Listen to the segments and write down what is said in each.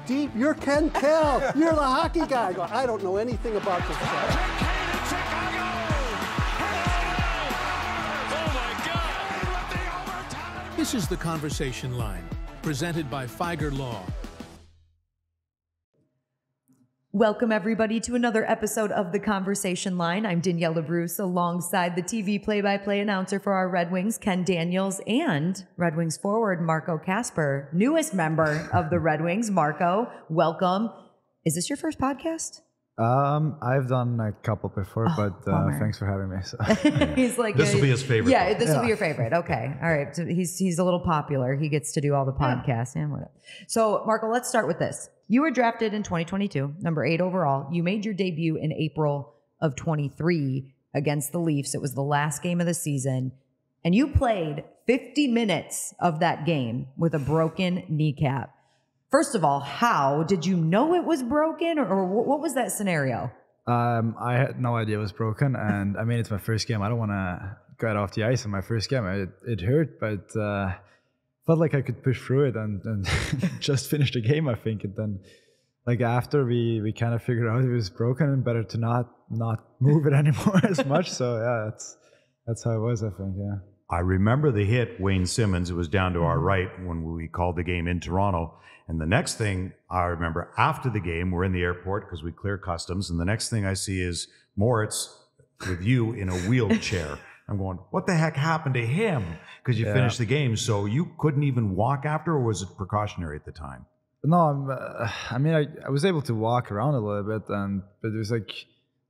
deep. You're Ken Kell. You're the hockey guy. I go, I don't know anything about this guy. This is The Conversation Line, presented by Fieger Law. Welcome, everybody, to another episode of The Conversation Line. I'm Daniella Bruce, alongside the TV play-by-play announcer for our Red Wings, Ken Daniels, and Red Wings forward, Marco Kasper, newest member of the Red Wings. Marco, welcome. Is this your first podcast? I've done a couple before, but thanks for having me. So. He's like, this will be his favorite. Yeah, this will be your favorite. Okay, all right. So he's a little popular. He gets to do all the podcasts and whatever. So, Marco, let's start with this. You were drafted in 2022, number 8 overall. You made your debut in April of 23 against the Leafs. It was the last game of the season, and you played 50 minutes of that game with a broken kneecap. First of all, how did you know it was broken, or what was that scenario? I had no idea it was broken, and I mean, it's my first game. I don't want to get off the ice in my first game. It hurt, but felt like I could push through it and just finish the game, I think. And then, like, after we kind of figured out it was broken and better to not move it anymore as much. So yeah, that's how it was, I think. Yeah. I remember the hit, Wayne Simmons. It was down to our right when we called the game in Toronto. And the next thing I remember after the game, we're in the airport because we clear customs. And the next thing I see is Moritz with you in a wheelchair. I'm going, what the heck happened to him? Because you finished the game. So you couldn't even walk after, or was it precautionary at the time? No, I mean, I was able to walk around a little bit, but it was like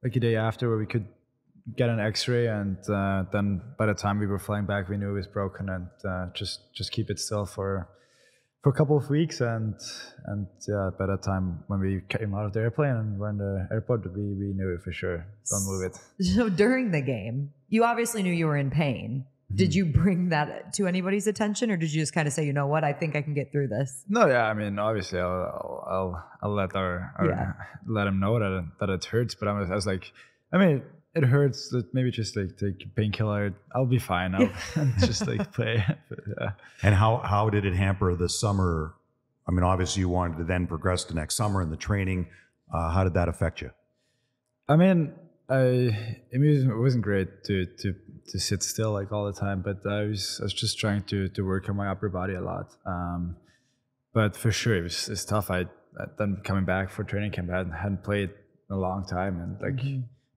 a day after where we could get an X-ray, and then by the time we were flying back, we knew it was broken, and just keep it still for a couple of weeks, and yeah, by that time when we came out of the airplane and were in the airport, we knew it for sure. Don't move it. So during the game, you obviously knew you were in pain. Did you bring that to anybody's attention, or did you just kind of say, you know what, I think I can get through this? No, yeah, I mean, obviously, I'll let let him know that it hurts, but I was like, I mean, it hurts. Maybe just like take a painkiller. I'll be fine. I'll just like play. But, yeah. And how did it hamper the summer? I mean, obviously, you wanted to then progress to next summer in the training. How did that affect you? I mean, it wasn't great to sit still like all the time, but I was just trying to work on my upper body a lot. But for sure, it's tough. I then coming back for training camp, I hadn't played in a long time, and like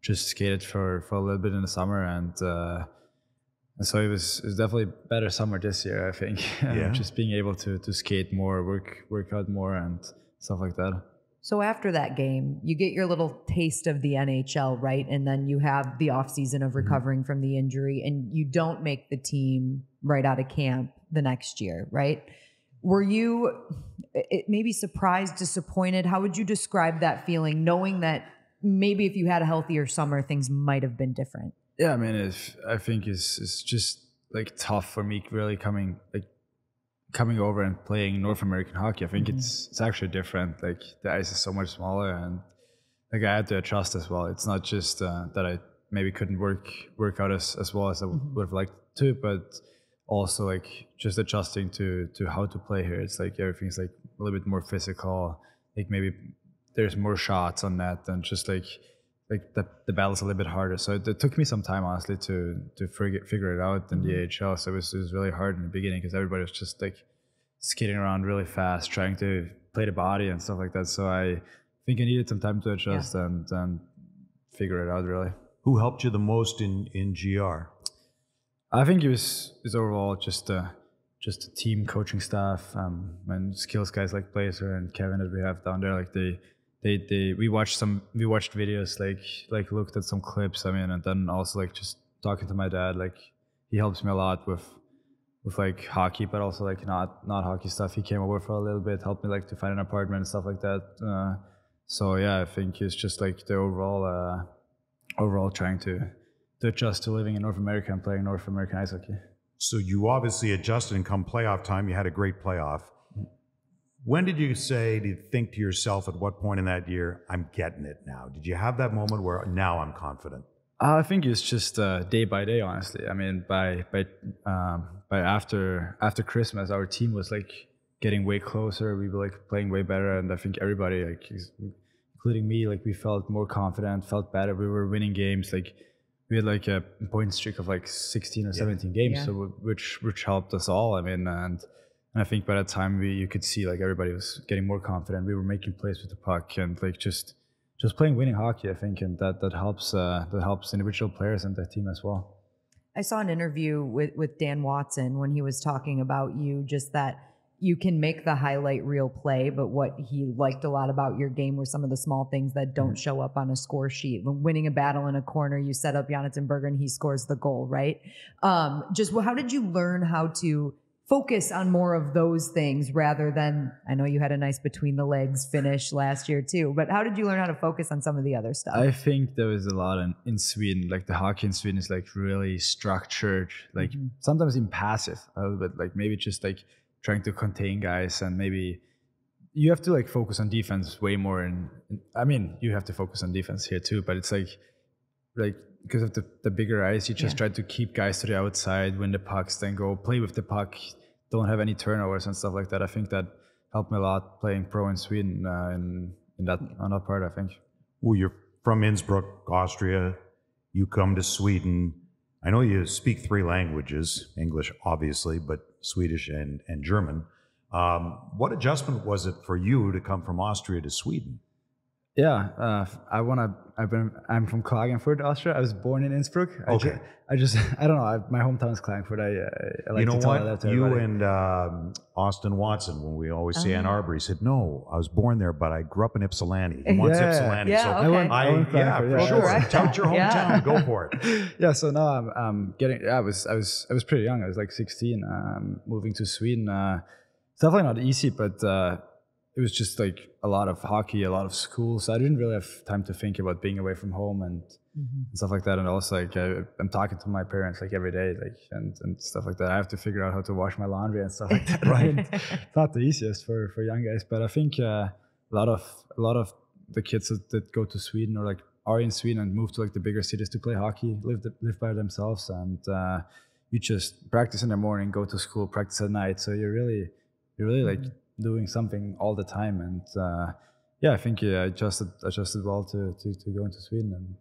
just skated for a little bit in the summer, and so it was definitely a better summer this year, I think. Yeah. Just being able to skate more, work out more, and stuff like that. So after that game, you get your little taste of the NHL, right? And then you have the off season of recovering from the injury, and you don't make the team right out of camp the next year, right? Were you maybe surprised, disappointed? How would you describe that feeling, knowing that maybe if you had a healthier summer, things might have been different? Yeah, I mean, I think it's just like tough for me really coming over and playing North American hockey. I think it's actually different. Like the ice is so much smaller, and like I had to adjust as well. It's not just that I maybe couldn't work out as well as I would have liked to, but also like just adjusting to how to play here. It's like everything's like a little bit more physical. Like maybe there's more shots on net, and just like the battle's a little bit harder. So it took me some time, honestly, to figure it out in the AHL. So it was really hard in the beginning because everybody was just like skating around really fast, trying to play the body and stuff like that. So I think I needed some time to adjust and figure it out, really. Who helped you the most in GR? I think it was overall just a team coaching staff, and skills guys like Blazer and Kevin that we have down there. Like we watched videos, like looked at some clips. I mean, and then also like just talking to my dad. Like he helps me a lot with like hockey, but also like not hockey stuff. He came over for a little bit, helped me like to find an apartment and stuff like that. So yeah, I think it's just like the overall trying to adjust to living in North America and playing North American ice hockey. So you obviously adjusted, and come playoff time, you had a great playoff. When did you think to yourself at what point in that year, I'm getting it now? Did you have that moment where now I'm confident? I think it's just day by day, honestly. I mean, by after Christmas, our team was like getting way closer. We were like playing way better, and I think everybody, like including me, like we felt more confident, felt better. We were winning games. Like we had like a point streak of like 16 or 17 games, so which helped us all. I mean, and I think by that time you could see like everybody was getting more confident. We were making plays with the puck and like just playing winning hockey, I think, and that helps individual players and the team as well. I saw an interview with Dan Watson when he was talking about you, just that you can make the highlight reel play, but what he liked a lot about your game were some of the small things that don't show up on a score sheet. When winning a battle in a corner, you set up Jonathan Berger and he scores the goal, right? Just how did you learn how to focus on more of those things rather than, I know you had a nice between the legs finish last year too, but how did you learn how to focus on some of the other stuff? I think there was a lot in Sweden, like the hockey in Sweden is like really structured, like sometimes even passive a little bit, like maybe just like trying to contain guys, and maybe you have to like focus on defense way more. I mean, you have to focus on defense here too, but it's like because of the bigger ice, you just try to keep guys to the outside, win the pucks, then go play with the puck, don't have any turnovers and stuff like that. I think that helped me a lot playing pro in Sweden on that part, I think. Well, you're from Innsbruck, Austria. You come to Sweden. I know you speak 3 languages, English obviously, but Swedish and German. What adjustment was it for you to come from Austria to Sweden? Yeah, I'm from Klagenfurt, Austria. I was born in Innsbruck. Okay. I don't know. My hometown is Klagenfurt. I like to tell that to everybody. You and Austin Watson, when we always say Ann Arbor, he said, "No, I was born there, but I grew up in Ypsilanti." He wants Ypsilanti. Yeah, so okay. for sure. Tout your hometown. Go for it. Yeah. So now I'm getting. I was pretty young. I was like 16. Moving to Sweden. It's definitely not easy, but it was just like a lot of hockey, a lot of school. So I didn't really have time to think about being away from home and stuff like that. And also like I'm talking to my parents like every day, like and stuff like that. I have to figure out how to wash my laundry and stuff like that. Right? It's not the easiest for young guys, but I think a lot of the kids that go to Sweden or like are in Sweden and move to like the bigger cities to play hockey live by themselves, and you just practice in the morning, go to school, practice at night. So you're really like doing something all the time, and I think I adjusted well to go into Sweden. And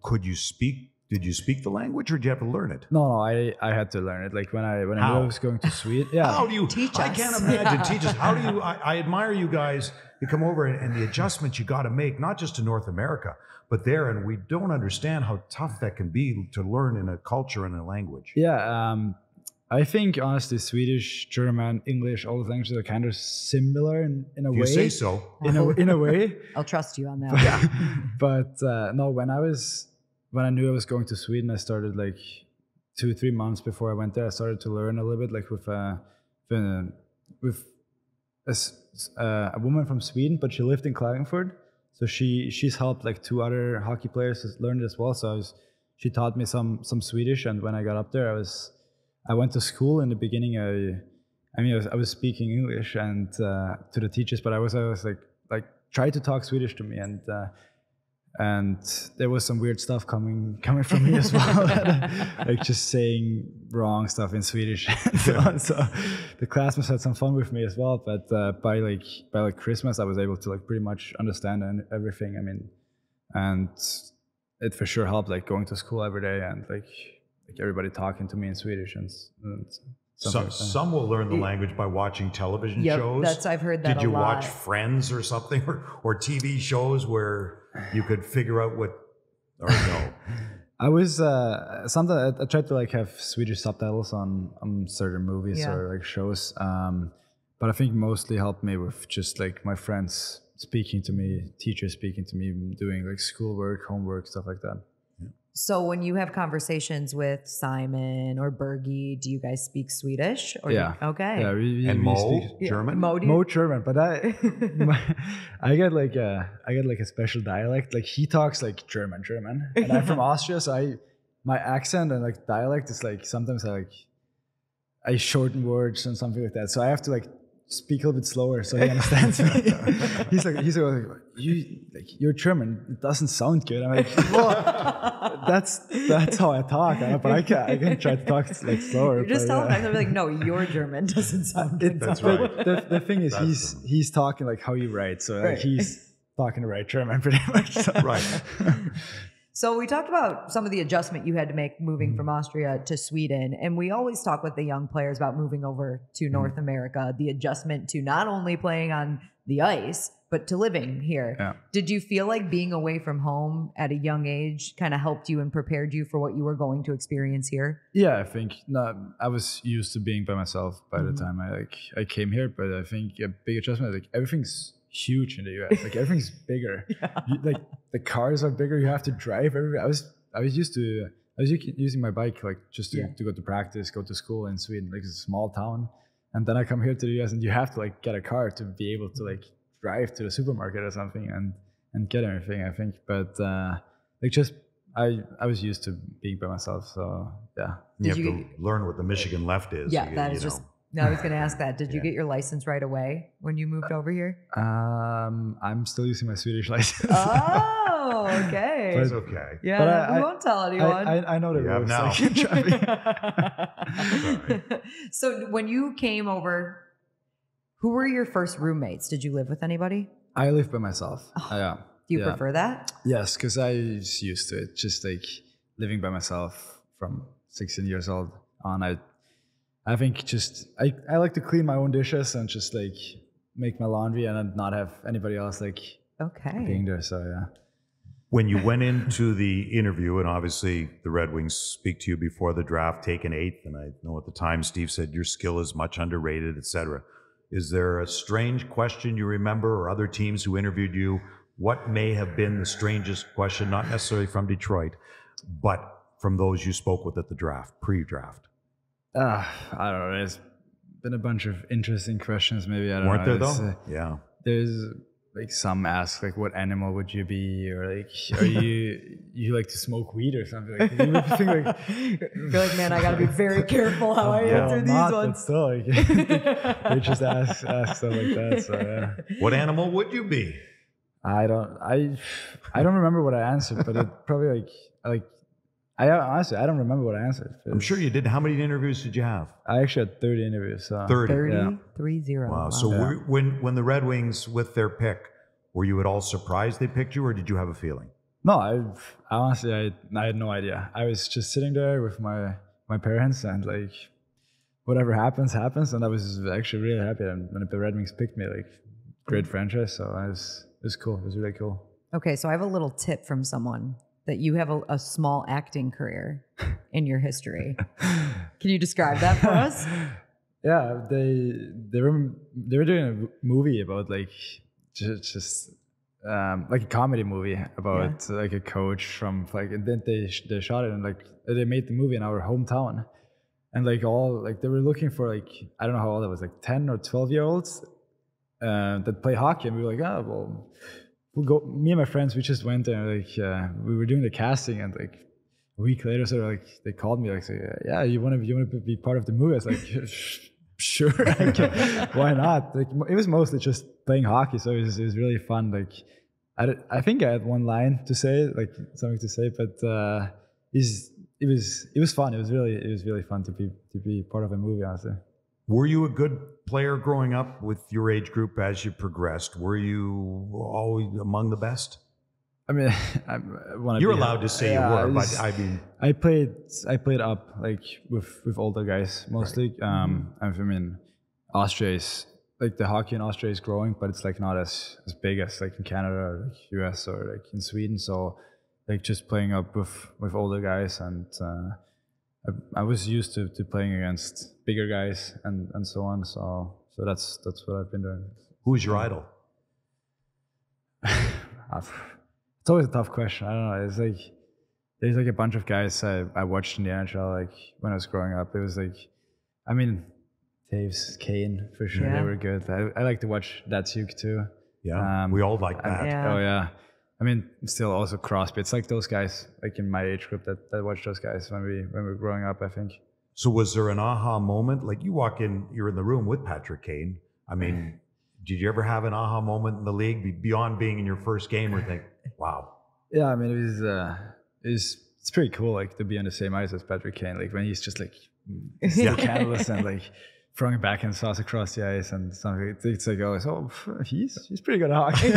did you speak the language, or did you have to learn it? No, I had to learn it. Like when I knew I was going to Sweden. Yeah. How do you teach us? I can't imagine teach us. How do you? I admire you guys. You come over and the adjustments you got to make, not just to North America, but there, and we don't understand how tough that can be to learn in a culture and a language. Yeah. I think honestly, Swedish, German, English, all the languages are kind of similar in a way. You say so. In a way. I'll trust you on that. But no, when I knew I was going to Sweden, I started like 2-3 months before I went there. I started to learn a little bit, like with a woman from Sweden, but she lived in Klagenfurt, so she's helped like 2 other hockey players learn it as well. So she taught me some Swedish, and when I got up there, I went to school in the beginning. I was speaking English and to the teachers, but I was like try to talk Swedish to me, and there was some weird stuff coming from me as well, like just saying wrong stuff in Swedish. So the classmates had some fun with me as well. But by Christmas, I was able to like pretty much understand everything. I mean, and it for sure helped, like going to school every day and like everybody talking to me in Swedish and some will learn the language by watching television shows. I've heard that. Did you watch Friends or something, or TV shows where you could figure out what? Or no? I was sometimes I tried to like have Swedish subtitles on certain movies or like shows, but I think mostly helped me with just like my friends speaking to me, teachers speaking to me, doing like schoolwork, homework, stuff like that. So when you have conversations with Simon or Bergie, do you guys speak Swedish? Or okay. Yeah, and Mo German. Mo German, but I get like a special dialect. Like he talks like German, and I'm from Austria, so my accent and like dialect is like sometimes I shorten words and something like that. So I have to like speak a little bit slower so he understands me. he's like, you're German. It doesn't sound good. I'm like, well, that's how I talk. But I can try to talk like slower. You're just telling him, I'm like, no, your German doesn't sound good. That's right. The thing is, he's talking like how you write. So like, he's talking the right German pretty much. So. Right. So we talked about some of the adjustment you had to make moving from Austria to Sweden. And we always talk with the young players about moving over to North America, the adjustment to not only playing on the ice, but to living here. Yeah. Did you feel like being away from home at a young age kind of helped you and prepared you for what you were going to experience here? Yeah, I think I was used to being by myself by the time I came here, but I think a big adjustment, like everything's huge in the US. Like everything's bigger. Like the cars are bigger. You have to drive everywhere. I was using my bike like just to go to practice, go to school in Sweden. Like it's a small town, and then I come here to the US, and you have to like get a car to be able to like drive to the supermarket or something and get everything. I think, but like just I was used to being by myself, so yeah. You have to learn what the Michigan left is. Yeah, that is just. No, I was going to ask that. Did you get your license right away when you moved over here? I'm still using my Swedish license. Oh, okay. It's okay. Yeah, but we won't tell anyone. I know the rules. Now. So when you came over, who were your first roommates? Did you live with anybody? I live by myself. Yeah. Do you prefer that? Yes, because I was used to it. Just like living by myself from 16 years old on. I think just I like to clean my own dishes and just like make my laundry and not have anybody else like being there. So yeah. When you went into the interview, and obviously the Red Wings speak to you before the draft, taken 8th, and I know at the time Steve said your skill is much underrated, etc. Is there a strange question you remember, or other teams who interviewed you? What may have been the strangest question, not necessarily from Detroit, but from those you spoke with at the draft, pre-draft? I don't know. There's been a bunch of interesting questions. Maybe I don't Weren't know. there though? Yeah. There's like some ask like, what animal would you be, or like, are you like to smoke weed or something? Like, you would think like, you're like, man, I got to be very careful how I answer these ones. But still, like, they just ask stuff like that. So yeah. What animal would you be? I don't remember what I answered, but it probably I honestly, I don't remember what I answered. I'm sure you did. How many interviews did you have? I actually had 30 interviews. So. 30? Yeah. 30. Wow. So when the Red Wings, with their pick, were you at all surprised they picked you, or did you have a feeling? No, I honestly, I had no idea. I was just sitting there with my parents, and like, whatever happens. And I was actually really happy when the Red Wings picked me. Like, great franchise. So it was cool. It was really cool. Okay, so I have a little tip from someone. That you have a small acting career in your history. Can you describe that for us? Yeah, they were doing a movie about like just like a comedy movie about like a coach from like, and then they shot it and like they made the movie in our hometown, and like they were looking for like, I don't know how old I was, like 10 or 12-year-olds that play hockey, and we were like, well. We'll go. Me and my friends, we just went there. Like we were doing the casting, and like a week later, so like they called me, like, say, yeah, you want to be part of the movie? I was like, sure, why not? Like it was mostly just playing hockey, so it was really fun. Like I think I had one line to say, like something to say, but it was fun. It was really fun to be part of a movie, honestly. Were you a good player growing up with your age group as you progressed? Were you always among the best? I mean, you're allowed to say you were, but I mean, I played up like with older guys mostly. I mean, Austria is like, the hockey in Austria is growing, but it's like not as big as like in Canada or like US or like in Sweden. So like just playing up with older guys, and I was used to playing against bigger guys and so on. So that's what I've been doing. Who's your idol? It's always a tough question. I don't know. It's like there's like a bunch of guys I watched in the NHL like when I was growing up. It was like, I mean, Taves, Kane, for sure. They were good. I like to watch Datsuk too. Yeah, we all like that. Oh yeah. I mean, still also Crosby. It's like those guys, like in my age group, that watched those guys when we were growing up, I think. So was there an aha moment? Like you walk in, you're in the room with Patrick Kane. I mean, did you ever have an aha moment in the league beyond being in your first game or think, wow? Yeah, I mean, it's pretty cool, like, to be on the same ice as Patrick Kane. Like, when he's just like candleless and like throwing backhand sauce across the ice and something. It's like, oh, he's pretty good at hockey.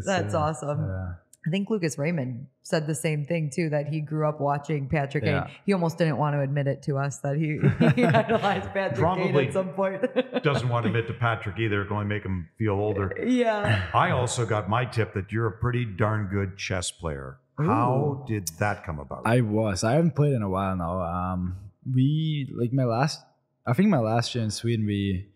That's awesome. Yeah. I think Lucas Raymond said the same thing too, that he grew up watching Patrick Kane. He almost didn't want to admit it to us that he idolized Patrick Kane at some point. Doesn't want to admit to Patrick either, going to make him feel older. Yeah. I also got my tip that you're a pretty darn good chess player. Ooh. How did that come about? I haven't played in a while now. I think my last year in Sweden, we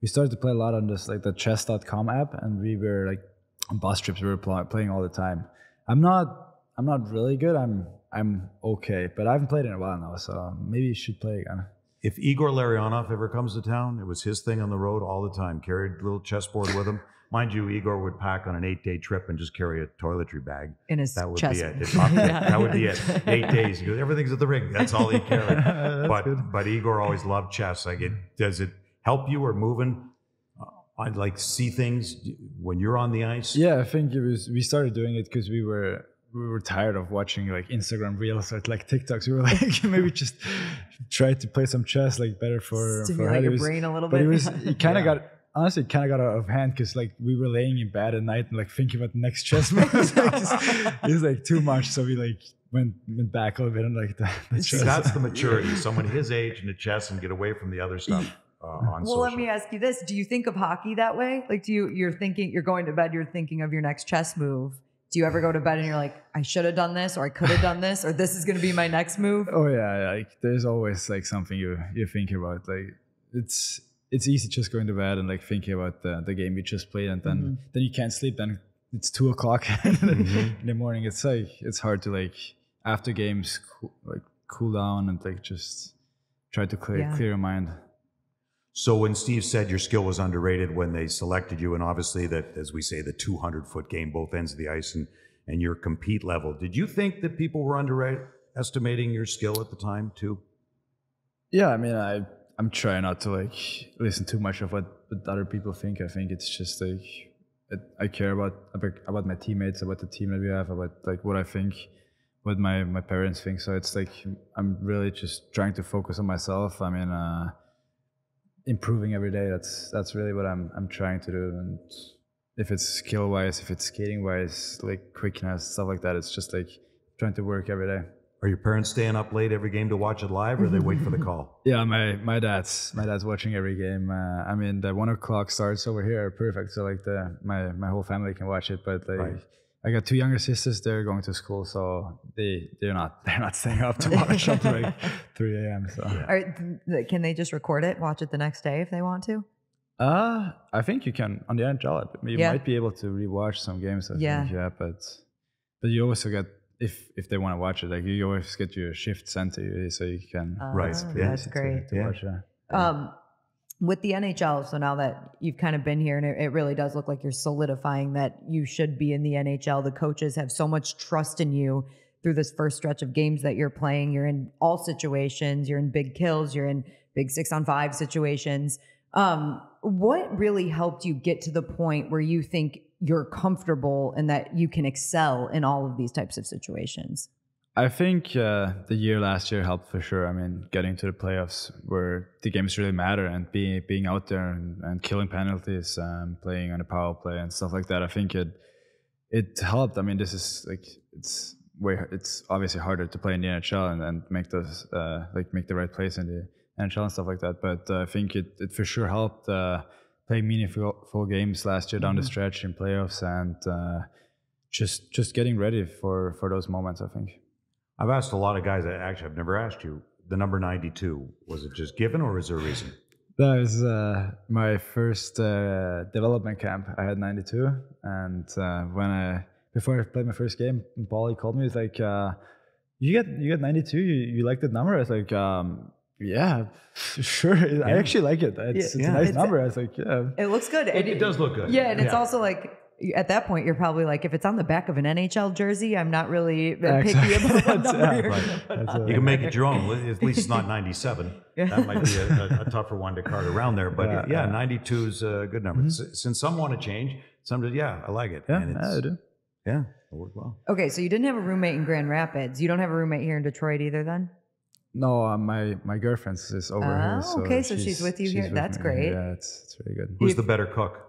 started to play a lot on this, like, the chess.com app, and we were like on bus trips, we were playing all the time. I'm not really good. I'm okay, but I haven't played in a while now, so maybe you should play again. If Igor Larionov ever comes to town, it was his thing on the road all the time. Carried a little chessboard with him. Mind you, Igor would pack on an 8-day trip and just carry a toiletry bag. In his that would chest. be it. That would be it. 8 days. He goes, everything's at the ring. That's all he carried. But Igor always loved chess. Like, does it help you or moving? I'd like see things when you're on the ice. Yeah, I think we started doing it because we were tired of watching like Instagram reels or like TikToks. We were like, maybe just try to play some chess, like, better for stimulate your brain a little bit. But it kind of got out of hand because, like, we were laying in bed at night and like thinking about the next chess move. It was like too much, so we like went back a little bit and like the chess. That's the maturity. Someone his age in the chess and get away from the other stuff. On social. Let me ask you this. Do you think of hockey that way? Like, you're going to bed, you're thinking of your next chess move. Do you ever go to bed and you're like, I should have done this, or I could have done this, or this is going to be my next move? Oh yeah. Like, there's always like something you think about. Like, it's easy just going to bed and like thinking about the game you just played, and then you can't sleep. Then it's 2:00 in the morning. It's like, it's hard to, like, after games, cool down and like just try to clear your mind. So when Steve said your skill was underrated when they selected you, and obviously that, as we say, the 200-foot game, both ends of the ice, and your compete level, did you think that people were underestimating your skill at the time too? Yeah, I mean, I'm trying not to like listen too much of what other people think. I think it's just like I care about my teammates, about the team that we have, about like what I think, what my parents think. So it's like I'm really just trying to focus on myself. I mean, improving every day. That's really what I'm trying to do. And if it's skill wise, if it's skating wise, like quickness, stuff like that, it's just like trying to work every day. Are your parents staying up late every game to watch it live, or they wait for the call? Yeah, my dad's watching every game. I mean, the 1:00 starts over here, perfect. So like my whole family can watch it. But like, Right. I got 2 younger sisters. They're going to school, so they're not staying up to watch until like 3 a.m. So Can they just record it, watch it the next day if they want to? I think you can on the NHL app. You might be able to rewatch some games. I think, but you also get, if they want to watch it, like, you always get your shift sent to you, so you can. Right. That's great. To watch that. With the NHL, so now that you've kind of been here, and it really does look like you're solidifying that you should be in the NHL. The coaches have so much trust in you through this first stretch of games that you're playing. You're in all situations. You're in big kills. You're in big 6-on-5 situations. What really helped you get to the point where you think you're comfortable and that you can excel in all of these types of situations? I think the year last year helped for sure. I mean, getting to the playoffs where the games really matter, and being out there and killing penalties, playing on a power play and stuff like that. I think it helped. I mean, this is like, it's obviously harder to play in the NHL and make those make the right plays in the NHL and stuff like that. But I think it for sure helped playing meaningful games last year down the stretch in playoffs, and just getting ready for those moments, I think. I've asked a lot of guys. Actually, I've never asked you. The number 92, was it just given, or is there a reason? That was my first development camp. I had 92, and before I played my first game, Paulie called me. He's like, "You got 92. You like that number?" I was like, "Yeah, sure. I actually like it. It's a nice number." I was like, "Yeah, it looks good. It does look good." Yeah, and it's also like, at that point, you're probably like, if it's on the back of an NHL jersey, I'm not really picky about what number you're gonna put on. You can make it your own. At least it's not 97. That might be a tougher one to cart around there. But 92 is a good number. Since some want to change, some do, I like it. Yeah, and I do. Yeah, it worked well. Okay, so you didn't have a roommate in Grand Rapids. You don't have a roommate here in Detroit either then? No, my girlfriend is over here. Oh, okay, so she's with you here. That's great. Yeah, it's really good. Who's the better cook?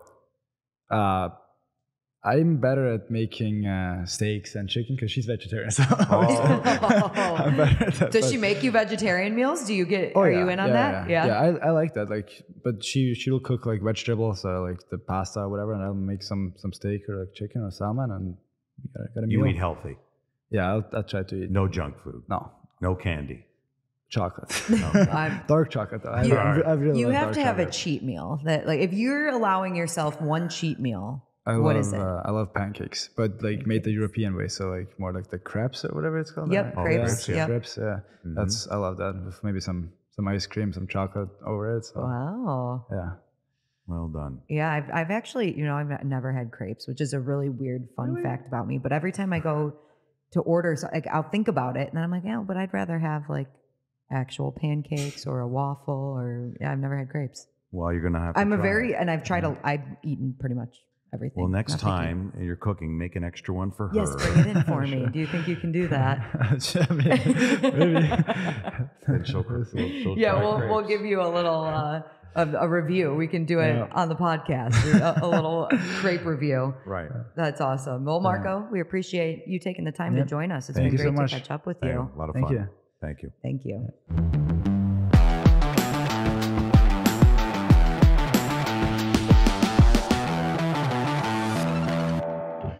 I'm better at making steaks and chicken because she's vegetarian. So I'm better at that, Does she make you vegetarian meals? Do you get? Are you in on that? Yeah. I like that. Like, but she'll cook like vegetables, like the pasta or whatever, and I'll make some steak or like chicken or salmon, and got a meal. You eat healthy. Yeah, I'll try to eat. No junk food. No candy. Chocolate. No. Dark chocolate though. I really you like have dark to have chocolate. a cheat meal. That like if you're allowing yourself one cheat meal. What is it? I love pancakes, but like made the European way, so like more like the crepes or whatever it's called. Yep, crepes. Yeah, crepes. Yeah, I love that with maybe some ice cream, some chocolate over it. So. Wow. Yeah. Well done. Yeah, I've actually, I've never had crepes, which is a really weird fun fact about me. But every time I go to order, like I'll think about it, and then I'm like, but I'd rather have like actual pancakes or a waffle, or I've never had crepes. Well, you're gonna have. To and I've tried. I've eaten pretty much everything. Well, next time you're cooking, make an extra one for her. Yes, bring it in for me. Do you think you can do that? Maybe. Yeah, we'll give you a little a review. We can do it on the podcast. A little crepe review. Right. That's awesome. Well, Marco, we appreciate you taking the time to join us. It's been great to catch up with you. A lot of fun. Thank you. Thank you. Thank you.